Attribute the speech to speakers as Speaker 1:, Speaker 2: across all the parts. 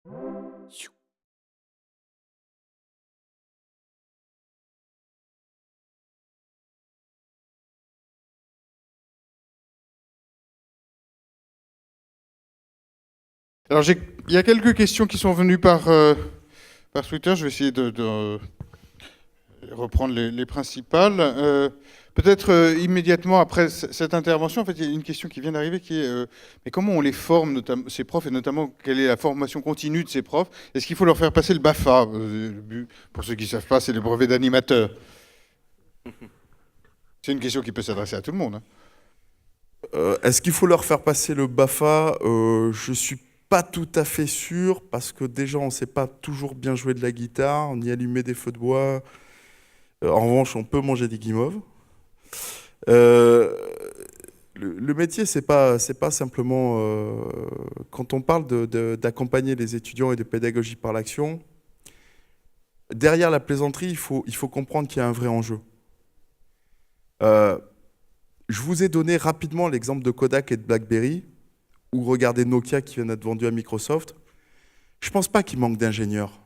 Speaker 1: Alors, il y a quelques questions qui sont venues par Twitter. Je vais essayer de reprendre les principales. Peut-être immédiatement après cette intervention, en fait, il y a une question qui vient d'arriver qui est mais comment on les forme, ces profs, et notamment quelle est la formation continue de ces profs? Est-ce qu'il faut leur faire passer le BAFA? Pour ceux qui ne savent pas, c'est le brevet d'animateur. C'est une question qui peut s'adresser à tout le monde.
Speaker 2: Est-ce qu'il faut leur faire passer le BAFA? Je suis pas tout à fait sûr, parce que déjà, on ne sait pas toujours bien jouer de la guitare, ni allumer des feux de bois. En revanche, on peut manger des guimauves. Le métier, c'est pas simplement... quand on parle d'accompagner les étudiants et de pédagogie par l'action, derrière la plaisanterie, il faut comprendre qu'il y a un vrai enjeu. Je vous ai donné rapidement l'exemple de Kodak et de BlackBerry, ou regardez Nokia qui vient d'être vendu à Microsoft. Je ne pense pas qu'il manque d'ingénieurs.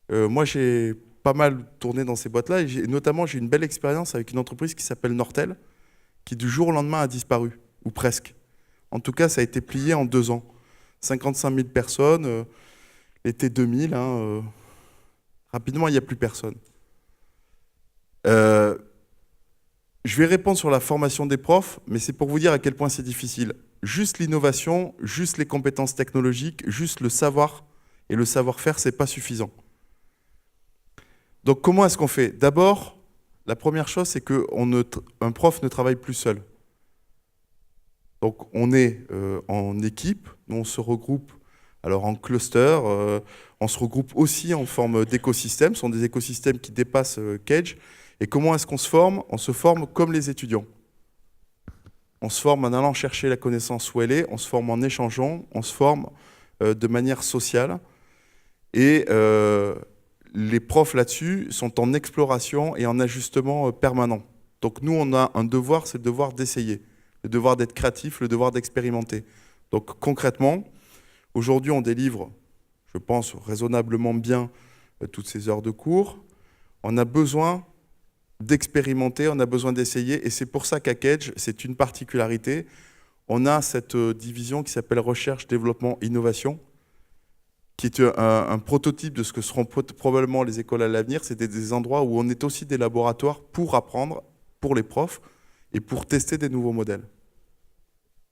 Speaker 2: Moi, j'ai pas mal tourné dans ces boîtes-là, et notamment, j'ai une belle expérience avec une entreprise qui s'appelle Nortel, qui du jour au lendemain a disparu, ou presque. En tout cas, ça a été plié en 2 ans. 55 000 personnes, l'été 2000, rapidement, il n'y a plus personne. Je vais répondre sur la formation des profs, mais c'est pour vous dire à quel point c'est difficile. Juste l'innovation, juste les compétences technologiques, juste le savoir et le savoir-faire, c'est pas suffisant. Donc comment est-ce qu'on fait? D'abord, la première chose, c'est qu'un prof ne travaille plus seul. Donc on est en équipe, nous on se regroupe alors en cluster, on se regroupe aussi en forme d'écosystèmes, ce sont des écosystèmes qui dépassent Cage. Et comment est-ce qu'on se forme? On se forme comme les étudiants. On se forme en allant chercher la connaissance où elle est, on se forme en échangeant, on se forme de manière sociale. Et les profs là-dessus sont en exploration et en ajustement permanent. Donc nous, on a un devoir, c'est le devoir d'essayer, le devoir d'être créatif, le devoir d'expérimenter. Donc concrètement, aujourd'hui, on délivre, je pense, raisonnablement bien toutes ces heures de cours. On a besoin d'expérimenter, on a besoin d'essayer, et c'est pour ça qu'à Cage, c'est une particularité. On a cette division qui s'appelle recherche, développement, innovation, qui est un prototype de ce que seront probablement les écoles à l'avenir. C'est des endroits où on est aussi des laboratoires pour apprendre, pour les profs, et pour tester des nouveaux modèles.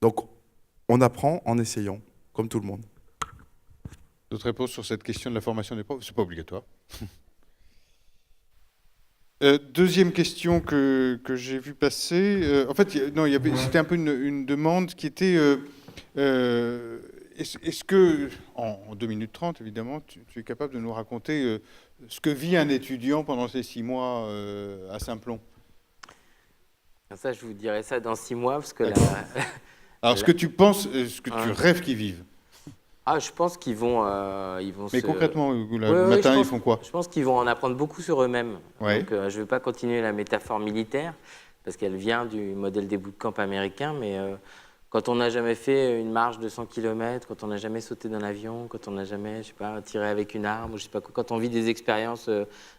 Speaker 2: Donc, on apprend en essayant, comme tout le monde.
Speaker 1: D'autres réponses sur cette question de la formation des profs? C'est pas obligatoire. Deuxième question que j'ai vu passer. En fait, c'était un peu une demande qui était est-ce que, en 2 minutes 30, évidemment, tu es capable de nous raconter ce que vit un étudiant pendant ces 6 mois à Saint-Plon?
Speaker 3: Ça, je vous dirai ça dans 6 mois, parce que
Speaker 1: Alors, ce que tu penses, ce que tu rêves qu'ils vivent?
Speaker 3: Ah, je pense qu'ils vont
Speaker 1: Mais concrètement, le matin, ils font quoi?
Speaker 3: Je pense qu'ils vont en apprendre beaucoup sur eux-mêmes.
Speaker 1: Ouais.
Speaker 3: Donc, je ne vais pas continuer la métaphore militaire, parce qu'elle vient du modèle des bootcamps américains, mais quand on n'a jamais fait une marche de 100 km, quand on n'a jamais sauté dans l'avion, quand on n'a jamais, je sais pas, tiré avec une arme, ou je sais pas quoi, quand on vit des expériences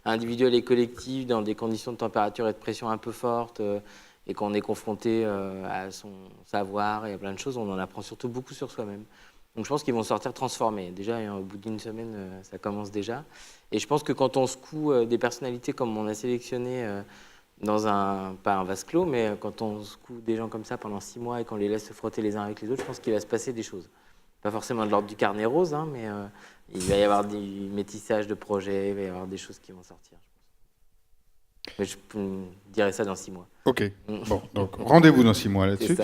Speaker 3: individuelles et collectives dans des conditions de température et de pression un peu fortes, et qu'on est confronté à son savoir et à plein de choses, on en apprend surtout beaucoup sur soi-même. Donc je pense qu'ils vont sortir transformés. Déjà, au bout d'une semaine, ça commence déjà. Et je pense que quand on secoue des personnalités comme on a sélectionné dans pas un vase clos, mais quand on secoue des gens comme ça pendant 6 mois et qu'on les laisse se frotter les uns avec les autres, je pense qu'il va se passer des choses. Pas forcément de l'ordre du carnet rose, mais il va y avoir du métissage de projets, il va y avoir des choses qui vont sortir. Mais je dirai ça dans 6 mois.
Speaker 1: Ok, bon, donc rendez-vous dans 6 mois là-dessus.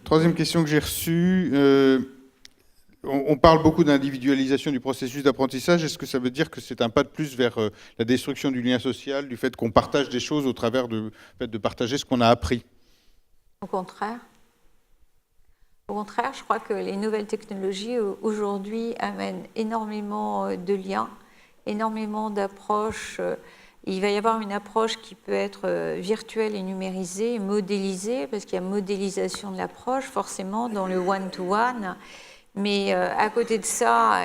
Speaker 1: Troisième question que j'ai reçue, on parle beaucoup d'individualisation du processus d'apprentissage. Est-ce que ça veut dire que c'est un pas de plus vers la destruction du lien social, du fait qu'on partage des choses au travers du fait de partager ce qu'on a appris?
Speaker 4: Au contraire. Au contraire, je crois que les nouvelles technologies aujourd'hui amènent énormément de liens, énormément d'approches. Il va y avoir une approche qui peut être virtuelle et numérisée, modélisée, parce qu'il y a modélisation de l'approche, forcément, dans le one-to-one. Mais à côté de ça,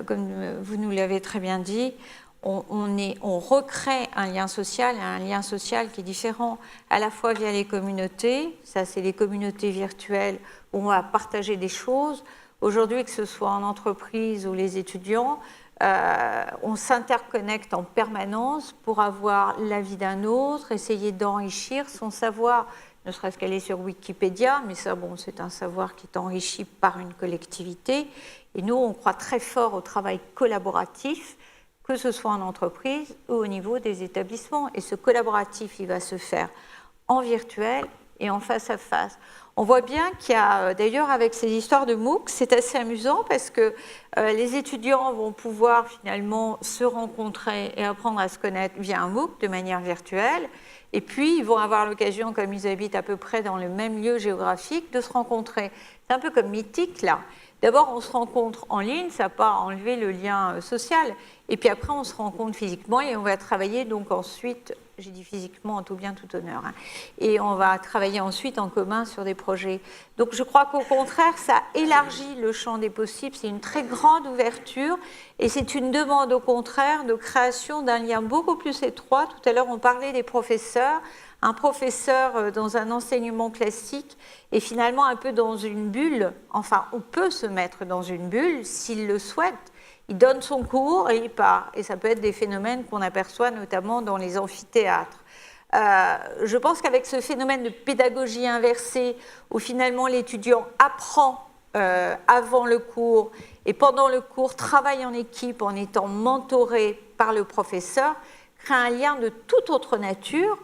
Speaker 4: comme vous nous l'avez très bien dit, on recrée un lien social qui est différent à la fois via les communautés, ça c'est les communautés virtuelles où on va partager des choses. Aujourd'hui, que ce soit en entreprise ou les étudiants, on s'interconnecte en permanence pour avoir l'avis d'un autre, essayer d'enrichir son savoir, ne serait-ce qu'aller sur Wikipédia, mais ça, bon, c'est un savoir qui est enrichi par une collectivité. Et nous, on croit très fort au travail collaboratif, que ce soit en entreprise ou au niveau des établissements. Et ce collaboratif, il va se faire en virtuel et en face à face. On voit bien qu'il y a, d'ailleurs, avec ces histoires de MOOC, c'est assez amusant parce que les étudiants vont pouvoir finalement se rencontrer et apprendre à se connaître via un MOOC de manière virtuelle. Et puis, ils vont avoir l'occasion, comme ils habitent à peu près dans le même lieu géographique, de se rencontrer. C'est un peu comme Mythique, là. D'abord, on se rencontre en ligne, ça n'a pas enlevé le lien social. Et puis après, on se rencontre physiquement et on va travailler donc ensuite, j'ai dit physiquement en tout bien, tout honneur, hein, et on va travailler ensuite en commun sur des projets. Donc je crois qu'au contraire, ça élargit le champ des possibles, c'est une très grande ouverture et c'est une demande au contraire de création d'un lien beaucoup plus étroit. Tout à l'heure, on parlait des professeurs. Un professeur dans un enseignement classique est finalement un peu dans une bulle, enfin on peut se mettre dans une bulle s'il le souhaite. Il donne son cours et il part. Et ça peut être des phénomènes qu'on aperçoit notamment dans les amphithéâtres. Je pense qu'avec ce phénomène de pédagogie inversée, où finalement l'étudiant apprend avant le cours et pendant le cours travaille en équipe en étant mentoré par le professeur, crée un lien de toute autre nature,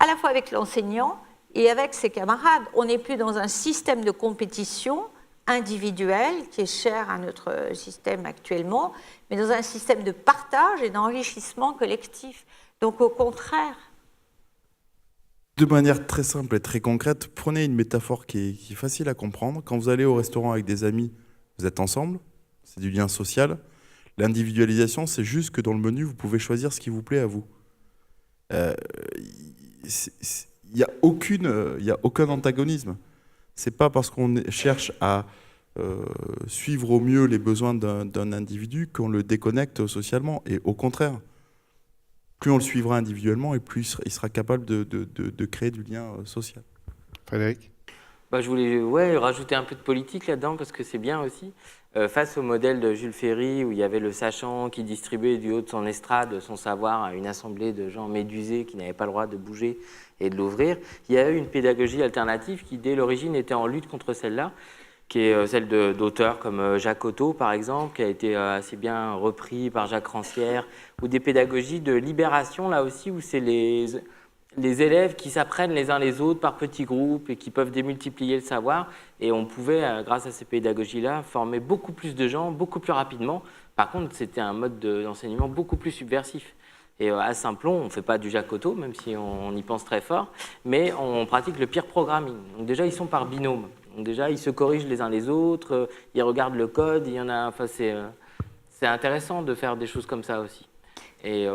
Speaker 4: à la fois avec l'enseignant et avec ses camarades. On n'est plus dans un système de compétition individuel qui est cher à notre système actuellement, mais dans un système de partage et d'enrichissement collectif. Donc au contraire.
Speaker 2: De manière très simple et très concrète, prenez une métaphore qui est facile à comprendre. Quand vous allez au restaurant avec des amis, vous êtes ensemble, c'est du lien social. L'individualisation, c'est juste que dans le menu, vous pouvez choisir ce qui vous plaît à vous. Il n'y a aucun antagonisme. C'est pas parce qu'on cherche à suivre au mieux les besoins d'un individu qu'on le déconnecte socialement. Et au contraire, plus on le suivra individuellement et plus il sera capable de créer du lien social.
Speaker 1: Frédéric ?
Speaker 3: Je voulais rajouter un peu de politique là-dedans parce que c'est bien aussi. Face au modèle de Jules Ferry où il y avait le sachant qui distribuait du haut de son estrade son savoir à une assemblée de gens médusés qui n'avaient pas le droit de bouger et de l'ouvrir, il y a eu une pédagogie alternative qui dès l'origine était en lutte contre celle-là, qui est celle d'auteurs comme Jacques Otto par exemple, qui a été assez bien repris par Jacques Rancière, ou des pédagogies de libération là aussi où c'est les élèves qui s'apprennent les uns les autres par petits groupes et qui peuvent démultiplier le savoir. Et on pouvait, grâce à ces pédagogies-là, former beaucoup plus de gens, beaucoup plus rapidement. Par contre, c'était un mode d'enseignement beaucoup plus subversif. Et à Saint-Plon, on ne fait pas du Jacques Otto, même si on y pense très fort, mais on pratique le peer programming. Donc déjà, ils sont par binôme. Donc déjà, ils se corrigent les uns les autres, ils regardent le code, il y en a... Enfin, c'est intéressant de faire des choses comme ça aussi. Et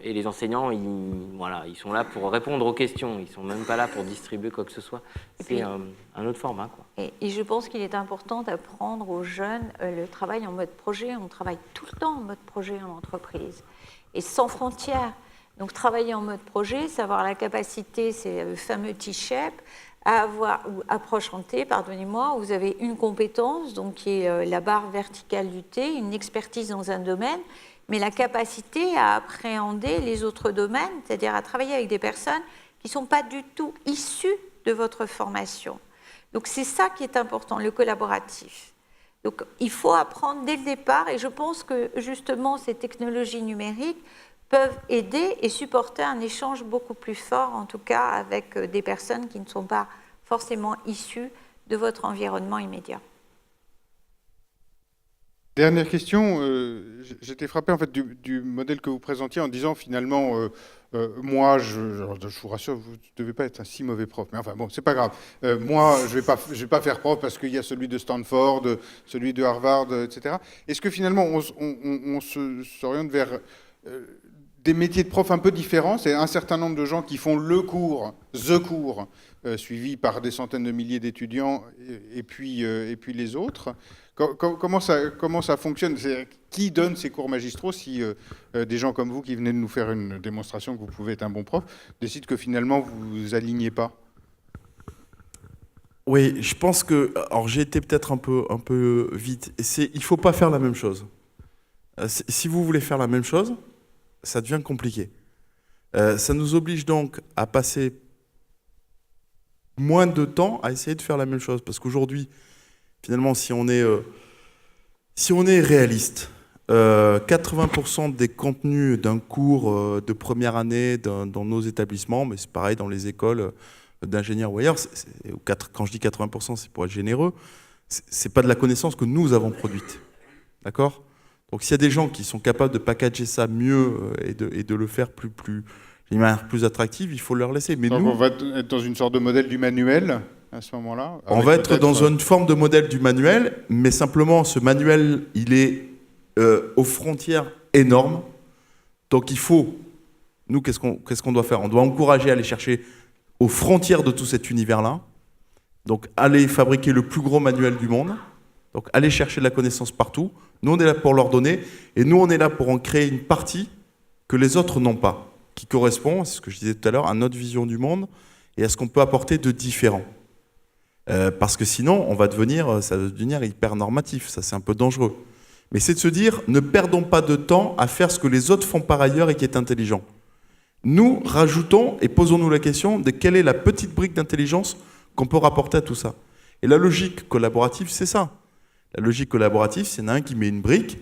Speaker 3: les enseignants, ils sont là pour répondre aux questions. Ils ne sont même pas là pour distribuer quoi que ce soit. C'est un autre format, quoi.
Speaker 4: Et je pense qu'il est important d'apprendre aux jeunes le travail en mode projet. On travaille tout le temps en mode projet en entreprise. Et sans frontières. Donc travailler en mode projet, c'est avoir la capacité, c'est le fameux T-shape, à avoir, ou approche en T, pardonnez-moi, où vous avez une compétence, donc qui est la barre verticale du T, une expertise dans un domaine, mais la capacité à appréhender les autres domaines, c'est-à-dire à travailler avec des personnes qui ne sont pas du tout issues de votre formation. Donc c'est ça qui est important, le collaboratif. Donc il faut apprendre dès le départ, et je pense que justement ces technologies numériques peuvent aider et supporter un échange beaucoup plus fort, en tout cas avec des personnes qui ne sont pas forcément issues de votre environnement immédiat.
Speaker 1: Dernière question, j'étais frappé en fait du modèle que vous présentiez en disant finalement, moi, je vous rassure, vous ne devez pas être un si mauvais prof, mais enfin bon, c'est pas grave. Moi, je vais pas faire prof parce qu'il y a celui de Stanford, celui de Harvard, etc. Est-ce que finalement on s'oriente vers des métiers de prof un peu différents. C'est un certain nombre de gens qui font le cours, suivi par des centaines de milliers d'étudiants, et puis les autres. Comment ça fonctionne? Qui donne ces cours magistraux si des gens comme vous, qui venez de nous faire une démonstration que vous pouvez être un bon prof, décident que finalement vous vous alignez pas?
Speaker 2: Oui, je pense que... Alors j'ai été peut-être un peu vite. Il ne faut pas faire la même chose. Si vous voulez faire la même chose, ça devient compliqué. Ça nous oblige donc à passer moins de temps à essayer de faire la même chose. Parce qu'aujourd'hui, finalement, si on est réaliste, 80% des contenus d'un cours de première année dans nos établissements, mais c'est pareil dans les écoles d'ingénieurs ou ailleurs, quand je dis 80%, c'est pour être généreux, c'est pas de la connaissance que nous avons produite. D'accord ? Donc s'il y a des gens qui sont capables de packager ça mieux et de le faire d'une manière plus attractive, il faut leur laisser. Mais
Speaker 1: donc
Speaker 2: nous,
Speaker 1: on va être dans une sorte de modèle du manuel à ce moment-là?
Speaker 2: On va être dans une forme de modèle du manuel, mais simplement ce manuel, il est aux frontières énormes. Donc il faut, nous, qu'est-ce qu'on doit faire? On doit encourager à aller chercher aux frontières de tout cet univers-là. Donc aller fabriquer le plus gros manuel du monde. Donc aller chercher de la connaissance partout. Nous, on est là pour leur donner, et nous, on est là pour en créer une partie que les autres n'ont pas, qui correspond, c'est ce que je disais tout à l'heure, à notre vision du monde et à ce qu'on peut apporter de différent. Parce que sinon, ça va devenir hyper normatif, ça c'est un peu dangereux. Mais c'est de se dire, ne perdons pas de temps à faire ce que les autres font par ailleurs et qui est intelligent. Nous, rajoutons et posons-nous la question de quelle est la petite brique d'intelligence qu'on peut rapporter à tout ça. Et la logique collaborative, c'est ça. La logique collaborative, c'est un qui met une brique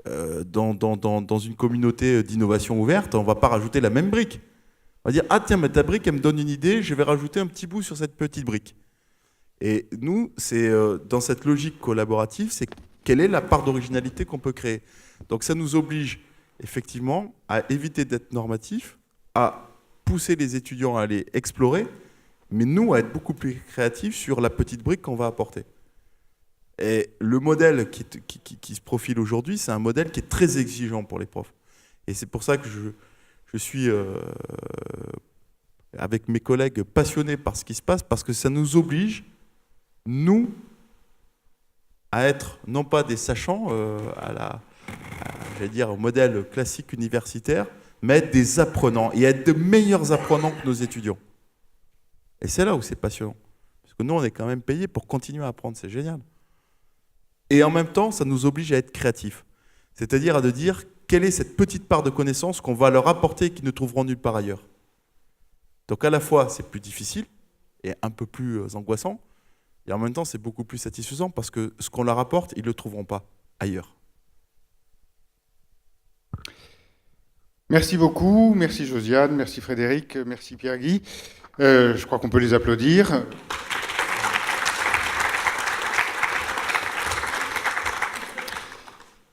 Speaker 2: dans une communauté d'innovation ouverte, on ne va pas rajouter la même brique. On va dire, ah tiens, mais ta brique, elle me donne une idée, je vais rajouter un petit bout sur cette petite brique. Et nous, c'est dans cette logique collaborative, c'est quelle est la part d'originalité qu'on peut créer. Donc ça nous oblige effectivement à éviter d'être normatif, à pousser les étudiants à aller explorer, mais nous, à être beaucoup plus créatifs sur la petite brique qu'on va apporter. Et le modèle qui se profile aujourd'hui, c'est un modèle qui est très exigeant pour les profs. Et c'est pour ça que je suis, avec mes collègues, passionné par ce qui se passe, parce que ça nous oblige, nous, à être non pas des sachants, j'allais dire, au modèle classique universitaire, mais être des apprenants, et être de meilleurs apprenants que nos étudiants. Et c'est là où c'est passionnant. Parce que nous, on est quand même payés pour continuer à apprendre, c'est génial. Et en même temps, ça nous oblige à être créatifs. C'est-à-dire à de dire quelle est cette petite part de connaissance qu'on va leur apporter et qu'ils ne trouveront nulle part ailleurs. Donc à la fois, c'est plus difficile et un peu plus angoissant, et en même temps, c'est beaucoup plus satisfaisant parce que ce qu'on leur apporte, ils ne le trouveront pas ailleurs.
Speaker 1: Merci beaucoup, merci Josiane, merci Frédéric, merci Pierre-Guy. Je crois qu'on peut les applaudir.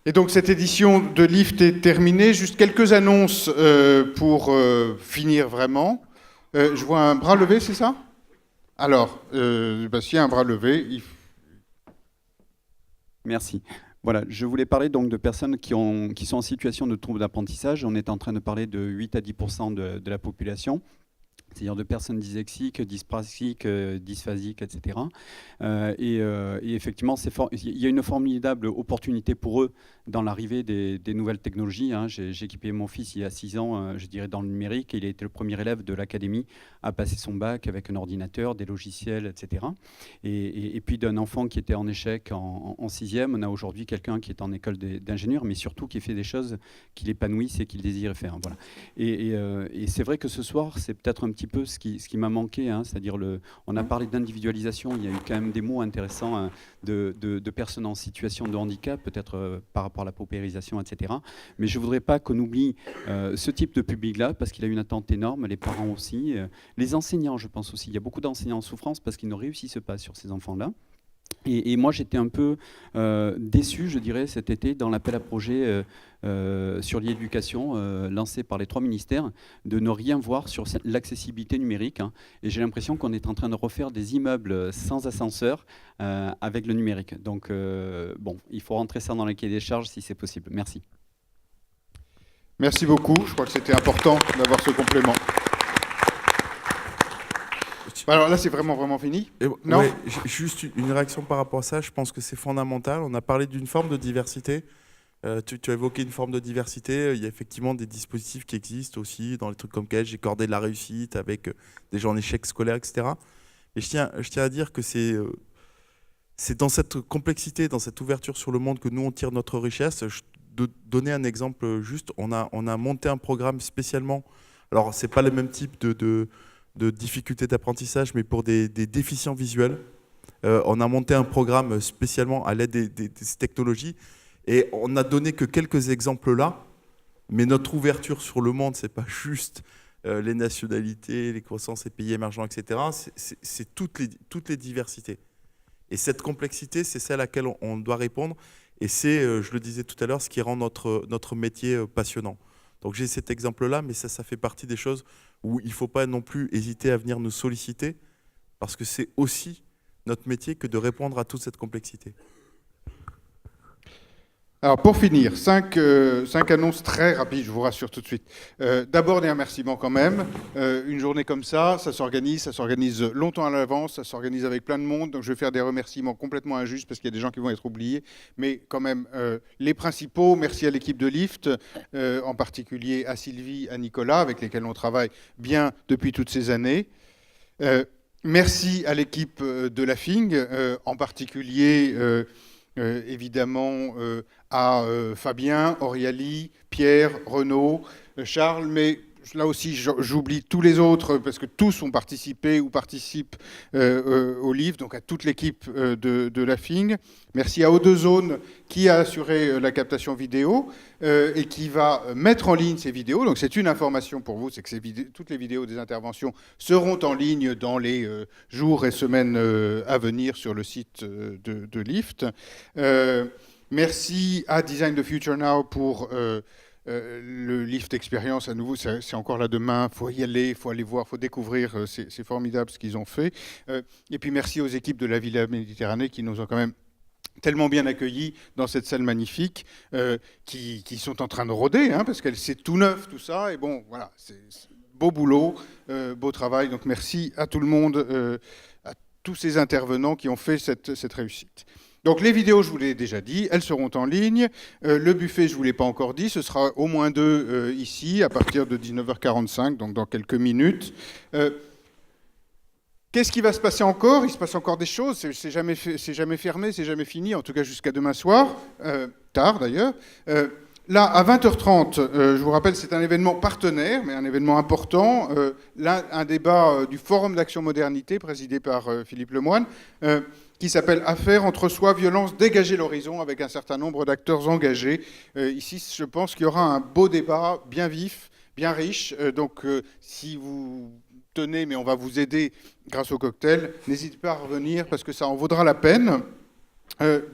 Speaker 1: Et donc cette édition de Lift est terminée. Juste quelques annonces pour finir vraiment. Je vois un bras levé, c'est ça? Alors, s'il y a un bras levé...
Speaker 5: Merci. Voilà, je voulais parler donc de personnes qui sont en situation de trouble d'apprentissage. On est en train de parler de 8 à 10% de la population. C'est-à-dire de personnes dyslexiques, dyspraxiques, dysphasiques, etc. Et effectivement, il y a une formidable opportunité pour eux dans l'arrivée des nouvelles technologies. J'ai équipé mon fils il y a 6 ans, je dirais, dans le numérique. Et il a été le premier élève de l'académie à passer son bac avec un ordinateur, des logiciels, etc. Et puis d'un enfant qui était en échec en 6e, on a aujourd'hui quelqu'un qui est en école d'ingénieur, mais surtout qui fait des choses qui l'épanouissent et qu'il désire faire. Voilà. Et c'est vrai que ce soir, c'est peut-être un petit peu ce qui m'a manqué, c'est-à-dire on a parlé d'individualisation, il y a eu quand même des mots intéressants de personnes en situation de handicap, peut-être par rapport à la paupérisation, etc. Mais je ne voudrais pas qu'on oublie ce type de public-là, parce qu'il a une attente énorme, les parents aussi, les enseignants, je pense aussi. Il y a beaucoup d'enseignants en souffrance parce qu'ils ne réussissent pas sur ces enfants-là. Et moi, j'étais un peu déçu, je dirais, cet été, dans l'appel à projet sur l'éducation lancé par les 3 ministères, de ne rien voir sur l'accessibilité numérique. Et j'ai l'impression qu'on est en train de refaire des immeubles sans ascenseur avec le numérique. Donc, bon, il faut rentrer ça dans les cahiers des charges si c'est possible. Merci.
Speaker 1: Merci beaucoup. Je crois que c'était important d'avoir ce complément. Alors là, c'est vraiment fini. Non.
Speaker 2: Ouais, juste une réaction par rapport à ça. Je pense que c'est fondamental. On a parlé d'une forme de diversité. Tu as évoqué une forme de diversité. Il y a effectivement des dispositifs qui existent aussi dans les trucs comme Cage, j'ai cordé de la réussite avec des gens en échec scolaire, etc. Et je tiens à dire que c'est dans cette complexité, dans cette ouverture sur le monde que nous, on tire notre richesse. De donner un exemple juste, on a monté un programme spécialement. Alors, ce n'est pas le même type de difficultés d'apprentissage, mais pour des déficients visuels. On a monté un programme spécialement à l'aide des technologies. Et on n'a donné que quelques exemples là, mais notre ouverture sur le monde, ce n'est pas juste les nationalités, les croissances, les pays émergents, etc. C'est toutes les diversités. Et cette complexité, c'est celle à laquelle on doit répondre. Et c'est, je le disais tout à l'heure, ce qui rend notre métier passionnant. Donc j'ai cet exemple-là, mais ça fait partie des choses où il ne faut pas non plus hésiter à venir nous solliciter, parce que c'est aussi notre métier que de répondre à toute cette complexité.
Speaker 1: Alors pour finir, 5 annonces très rapides, je vous rassure tout de suite. D'abord des remerciements quand même. Une journée comme ça s'organise longtemps à l'avance, ça s'organise avec plein de monde, donc je vais faire des remerciements complètement injustes parce qu'il y a des gens qui vont être oubliés. Mais quand même, les principaux, merci à l'équipe de Lift, en particulier à Sylvie, à Nicolas, avec lesquels on travaille bien depuis toutes ces années. Merci à l'équipe de la FING, en particulier évidemment à Fabien, Aurélie, Pierre, Renaud, Charles, mais là aussi j'oublie tous les autres parce que tous ont participé ou participent au livre, donc à toute l'équipe de la FING. Merci à O2Zone qui a assuré la captation vidéo et qui va mettre en ligne ces vidéos. Donc c'est une information pour vous, c'est que toutes les vidéos des interventions seront en ligne dans les jours et semaines à venir sur le site de Lift. Merci à Design the Future Now pour le Lift Experience. À nouveau, c'est encore là demain. Il faut y aller, il faut aller voir, il faut découvrir. C'est formidable ce qu'ils ont fait. Et puis merci aux équipes de la Villa Méditerranée qui nous ont quand même tellement bien accueillis dans cette salle magnifique, qui sont en train de rôder, hein, parce que c'est tout neuf, tout ça. Et bon, voilà, c'est beau boulot, beau travail. Donc merci à tout le monde, à tous ces intervenants qui ont fait cette réussite. Donc les vidéos, je vous l'ai déjà dit, elles seront en ligne. Le buffet, je ne vous l'ai pas encore dit, ce sera au moins 2 ici, à partir de 19h45, donc dans quelques minutes. Qu'est-ce qui va se passer encore? Il se passe encore des choses, c'est jamais fermé, c'est jamais fini, en tout cas jusqu'à demain soir, tard d'ailleurs. Là, à 20h30, je vous rappelle, c'est un événement partenaire, mais un événement important, un débat du Forum d'Action Modernité, présidé par Philippe Lemoine, qui s'appelle « Affaires entre soi, violence, dégager l'horizon » avec un certain nombre d'acteurs engagés. Ici, je pense qu'il y aura un beau débat, bien vif, bien riche. Donc, si vous tenez, mais on va vous aider grâce au cocktail, n'hésitez pas à revenir parce que ça en vaudra la peine.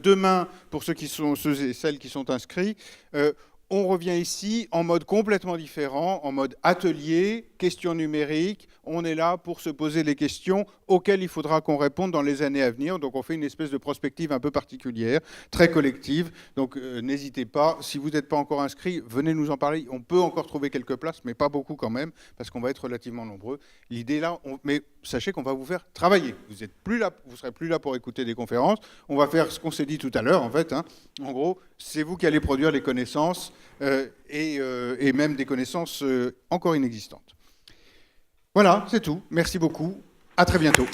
Speaker 1: Demain, pour ceux et celles qui sont inscrits, on revient ici en mode complètement différent, en mode atelier, questions numériques. On est là pour se poser les questions auxquelles il faudra qu'on réponde dans les années à venir. Donc on fait une espèce de prospective un peu particulière, très collective. Donc n'hésitez pas, si vous n'êtes pas encore inscrit, venez nous en parler. On peut encore trouver quelques places, mais pas beaucoup quand même, parce qu'on va être relativement nombreux. L'idée là, mais sachez qu'on va vous faire travailler. Vous serez plus là pour écouter des conférences. On va faire ce qu'on s'est dit tout à l'heure, en fait. Hein. En gros, c'est vous qui allez produire les connaissances et même des connaissances encore inexistantes. Voilà, c'est tout. Merci beaucoup. À très bientôt.